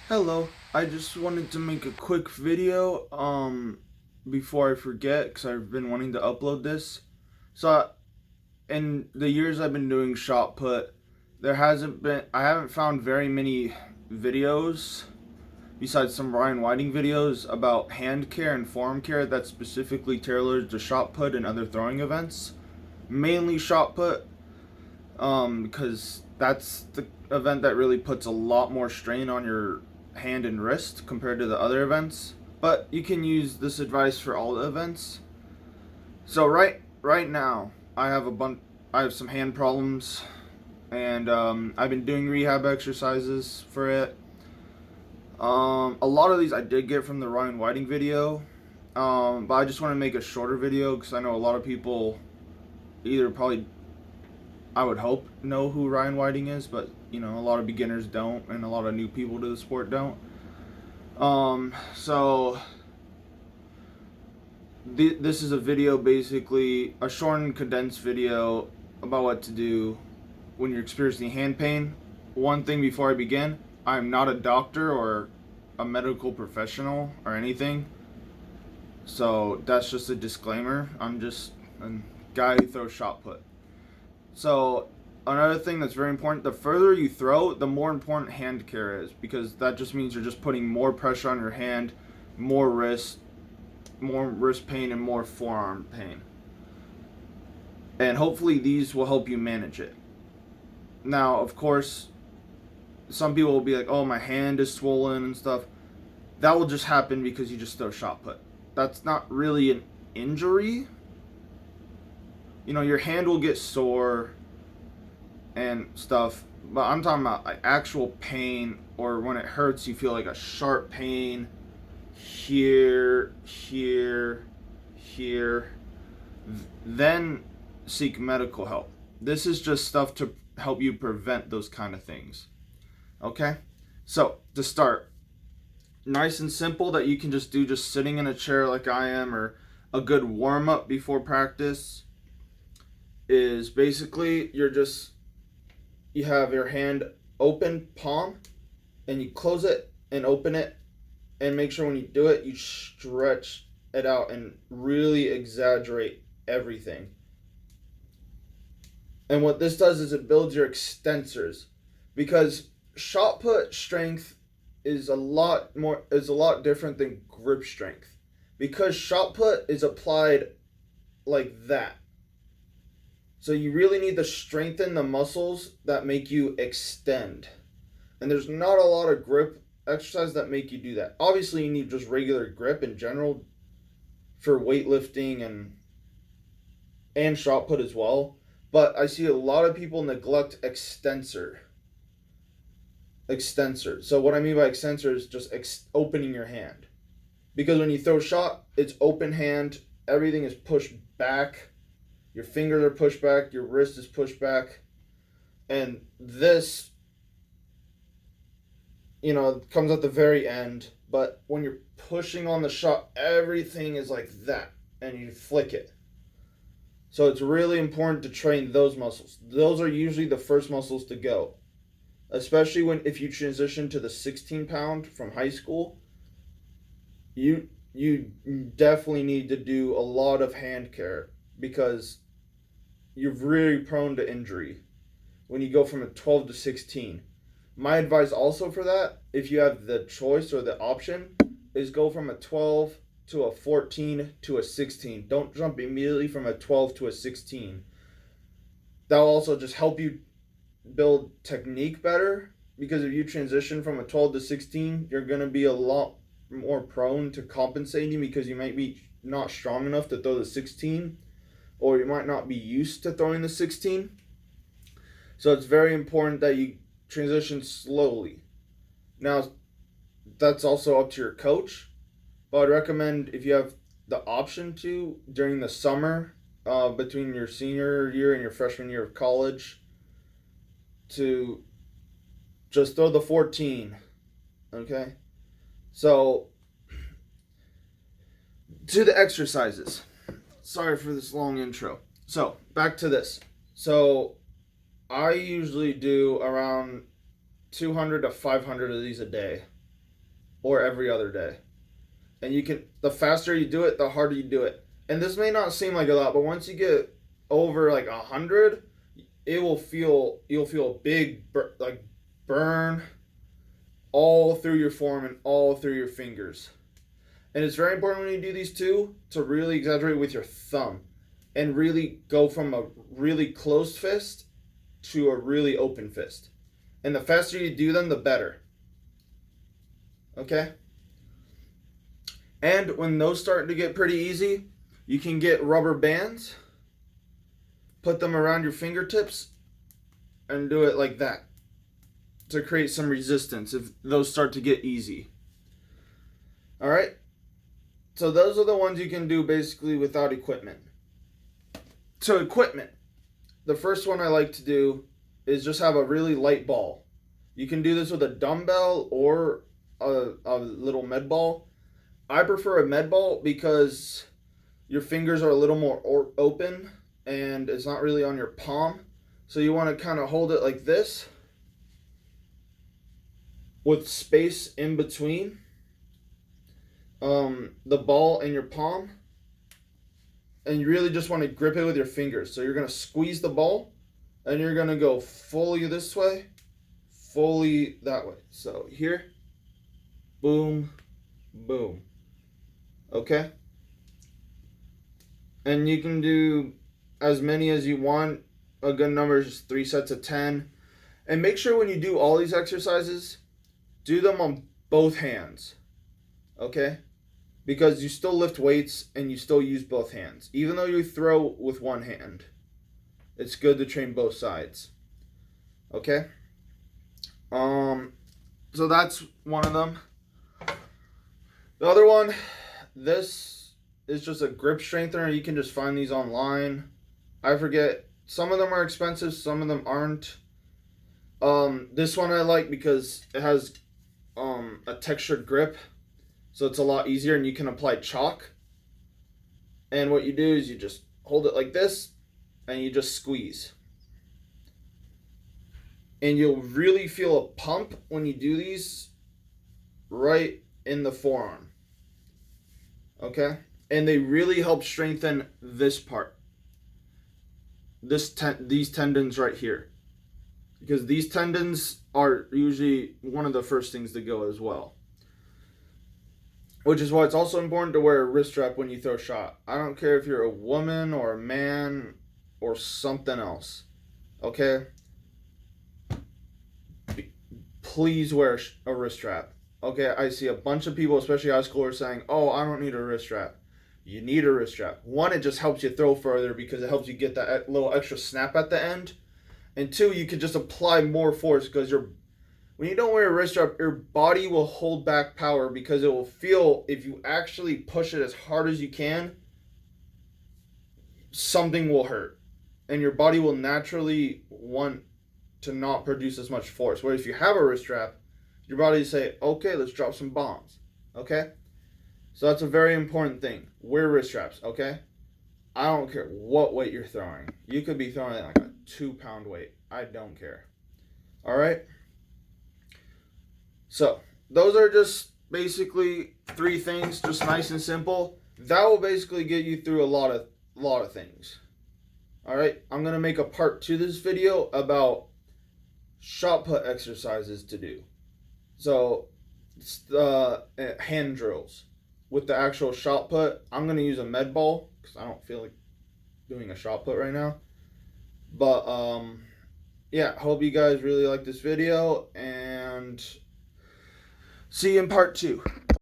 Hello, I just wanted to make a quick video before I forget because I've been wanting to upload this. So in the years I've been doing shot put, I haven't found very many videos besides some Ryan Whiting videos about hand care and forearm care that's specifically tailored to shot put and other throwing events. Mainly shot put, because that's the event that really puts a lot more strain on your hand and wrist compared to the other events. But you can use this advice for all the events. So right now, I have some hand problems, and I've been doing rehab exercises for it. A lot of these I did get from the Ryan Whiting video, but I just want to make a shorter video because I know a lot of people either probably I would hope know who Ryan Whiting is, but a lot of beginners don't, and a lot of new people to the sport don't. So this is a video, basically a shortened, condensed video about what to do when you're experiencing hand pain. One thing before I begin: I'm not a doctor or a medical professional or anything, so that's just a disclaimer. I'm just a guy who throws shot put. So another thing that's very important: the further you throw, the more important hand care is, because that just means you're just putting more pressure on your hand, more wrist pain, and more forearm pain. And hopefully these will help you manage it. Now, of course, some people will be like, "Oh, my hand is swollen and stuff." That will just happen because you just throw shot put. That's not really an injury. Your hand will get sore and stuff, but I'm talking about like actual pain, or when it hurts, you feel like a sharp pain here, here. Then seek medical help. This is just stuff to help you prevent those kind of things. Okay? So, to start, nice and simple that you can just do just sitting in a chair like I am, or a good warm up before practice is basically you have your hand open, palm, and you close it and open it, and make sure when you do it, you stretch it out and really exaggerate everything. And what this does is it builds your extensors, because shot put strength is a lot different than grip strength, because shot put is applied like that. So you really need to strengthen the muscles that make you extend. And there's not a lot of grip exercises that make you do that. Obviously, you need just regular grip in general for weightlifting and shot put as well. But I see a lot of people neglect extensor. Extensor. So what I mean by extensor is just opening your hand. Because when you throw shot, it's open hand. Everything is pushed back. Your fingers are pushed back. Your wrist is pushed back. And this, comes at the very end. But when you're pushing on the shot, everything is like that. And you flick it. So it's really important to train those muscles. Those are usually the first muscles to go. Especially if you transition to the 16-pound from high school, you definitely need to do a lot of hand care, because you're really prone to injury when you go from a 12 to 16. My advice also for that, if you have the choice or the option, is go from a 12 to a 14 to a 16. Don't jump immediately from a 12 to a 16. That'll also just help you build technique better, because if you transition from a 12 to 16, you're going to be a lot more prone to compensating, because you might be not strong enough to throw the 16, or you might not be used to throwing the 16. So it's very important that you transition slowly. Now, that's also up to your coach, but I'd recommend, if you have the option to, during the summer, between your senior year and your freshman year of college, to just throw the 14. Okay? So, to the exercises. Sorry for this long intro. So, back to this. So, I usually do around 200 to 500 of these a day. or every other day. And you can, the faster you do it, the harder you do it. And this may not seem like a lot, but once you get over like 100, you'll feel a big burn all through your forearm and all through your fingers. And it's very important when you do these two to really exaggerate with your thumb and really go from a really closed fist to a really open fist. And the faster you do them, the better. Okay? And when those start to get pretty easy, you can get rubber bands, put them around your fingertips, and do it like that to create some resistance if those start to get easy. All right? So those are the ones you can do basically without equipment. So equipment, the first one I like to do is just have a really light ball. You can do this with a dumbbell or a little med ball. I prefer a med ball because your fingers are a little more open and it's not really on your palm. So you want to kind of hold it like this with space in between the ball and your palm. And you really just want to grip it with your fingers. So you're going to squeeze the ball and you're going to go fully this way, fully that way. So here, boom, boom. Okay? And you can do as many as you want. A good number is 3 sets of 10. And make sure when you do all these exercises, do them on both hands. Okay? Because you still lift weights and you still use both hands. Even though you throw with one hand, it's good to train both sides. Okay? So that's one of them. The other one, this is just a grip strengthener. You can just find these online. I forget. Some of them are expensive, some of them aren't. This one I like because it has a textured grip. So it's a lot easier and you can apply chalk. And what you do is you just hold it like this and you just squeeze. And you'll really feel a pump when you do these right in the forearm. Okay? And they really help strengthen this part. These tendons right here. Because these tendons are usually one of the first things to go as well. Which is why it's also important to wear a wrist strap when you throw a shot. I don't care if you're a woman or a man or something else. Okay? Please wear a wrist strap. Okay, I see a bunch of people, especially high schoolers, saying, oh, I don't need a wrist strap. You need a wrist strap. One, it just helps you throw further because it helps you get that little extra snap at the end. And two, you can just apply more force because when you don't wear a wrist strap, your body will hold back power because it will feel, if you actually push it as hard as you can, something will hurt. And your body will naturally want to not produce as much force. Whereas if you have a wrist strap, your body will say, okay, let's drop some bombs. Okay? So that's a very important thing. Wear wrist straps, okay? I don't care what weight you're throwing. You could be throwing like a 2-pound weight. I don't care. All right? So, those are just basically 3 things, just nice and simple. That will basically get you through a lot of things. All right? I'm going to make a part 2 of this video about shot put exercises to do. So, it's the hand drills. With the actual shot put, I'm going to use a med ball because I don't feel like doing a shot put right now. But, yeah, hope you guys really like this video and see you in part 2.